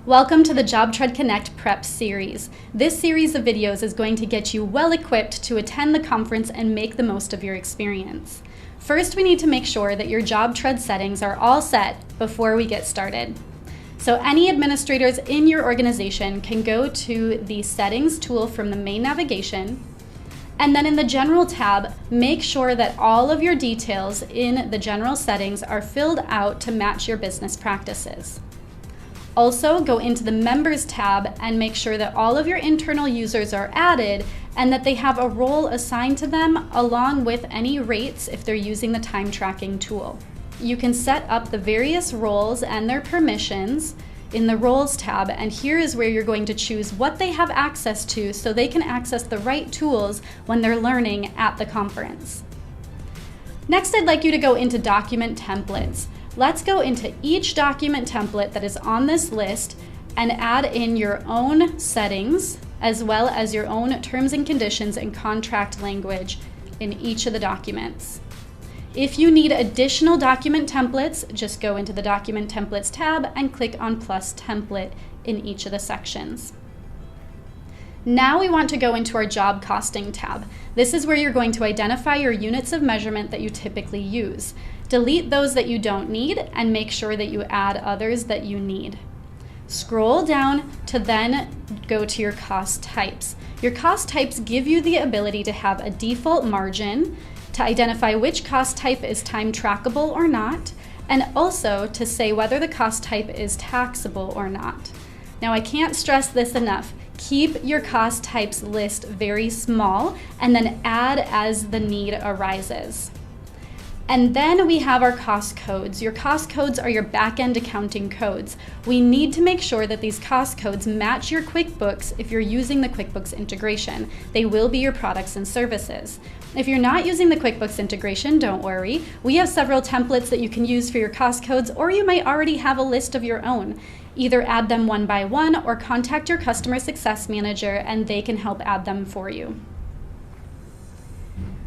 Welcome to the JobTread Connect Prep series. This series of videos is going to get you well equipped to attend the conference and make the most of your experience. First, we need to make sure that your JobTread settings are all set before we get started. So any administrators in your organization can go to the Settings tool from the main navigation, and then in the General tab, make sure that all of your details in the General settings are filled out to match your business practices. Also, go into the Members tab and make sure that all of your internal users are added and that they have a role assigned to them along with any rates if they're using the time tracking tool. You can set up the various roles and their permissions in the Roles tab, and here is where you're going to choose what they have access to so they can access the right tools when they're learning at the conference. Next, I'd like you to go into Document Templates. Let's go into each document template that is on this list and add in your own settings as well as your own terms and conditions and contract language in each of the documents. If you need additional document templates, just go into the Document Templates tab and click on Plus Template in each of the sections. Now we want to go into our Job Costing tab. This is where you're going to identify your units of measurement that you typically use. Delete those that you don't need and make sure that you add others that you need. Scroll down to then go to your cost types. Your cost types give you the ability to have a default margin, to identify which cost type is time trackable or not, and also to say whether the cost type is taxable or not. Now, I can't stress this enough. Keep your cost types list very small and then add as the need arises. And then we have our cost codes. Your cost codes are your back-end accounting codes. We need to make sure that these cost codes match your QuickBooks if you're using the QuickBooks integration. They will be your products and services. If you're not using the QuickBooks integration, don't worry. We have several templates that you can use for your cost codes, or you might already have a list of your own. Either add them one by one or contact your customer success manager and they can help add them for you.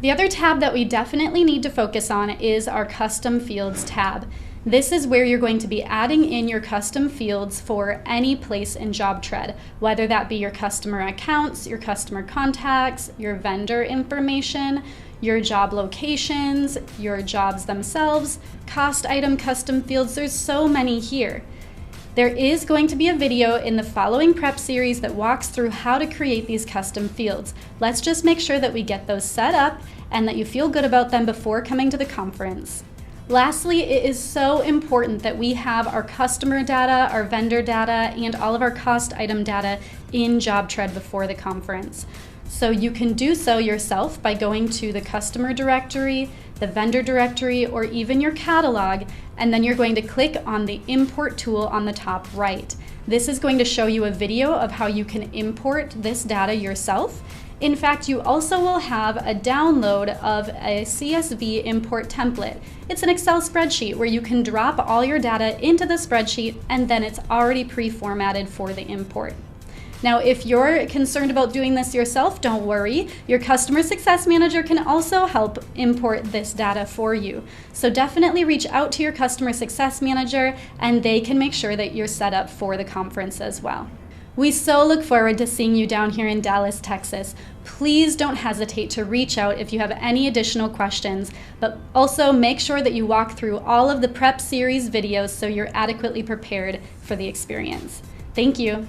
The other tab that we definitely need to focus on is our Custom Fields tab. This is where you're going to be adding in your custom fields for any place in JobTread, whether that be your customer accounts, your customer contacts, your vendor information, your job locations, your jobs themselves, cost item custom fields. There's so many here. There is going to be a video in the following prep series that walks through how to create these custom fields. Let's just make sure that we get those set up and that you feel good about them before coming to the conference. Lastly, it is so important that we have our customer data, our vendor data, and all of our cost item data in JobTread before the conference. So you can do so yourself by going to the customer directory, the vendor directory, or even your catalog, and then you're going to click on the import tool on the top right. This is going to show you a video of how you can import this data yourself. In fact, you also will have a download of a CSV import template. It's an Excel spreadsheet where you can drop all your data into the spreadsheet and then it's already pre-formatted for the import. Now, if you're concerned about doing this yourself, don't worry. Your customer success manager can also help import this data for you. So definitely reach out to your customer success manager and they can make sure that you're set up for the conference as well. We so look forward to seeing you down here in Dallas, Texas. Please don't hesitate to reach out if you have any additional questions, but also make sure that you walk through all of the prep series videos so you're adequately prepared for the experience. Thank you.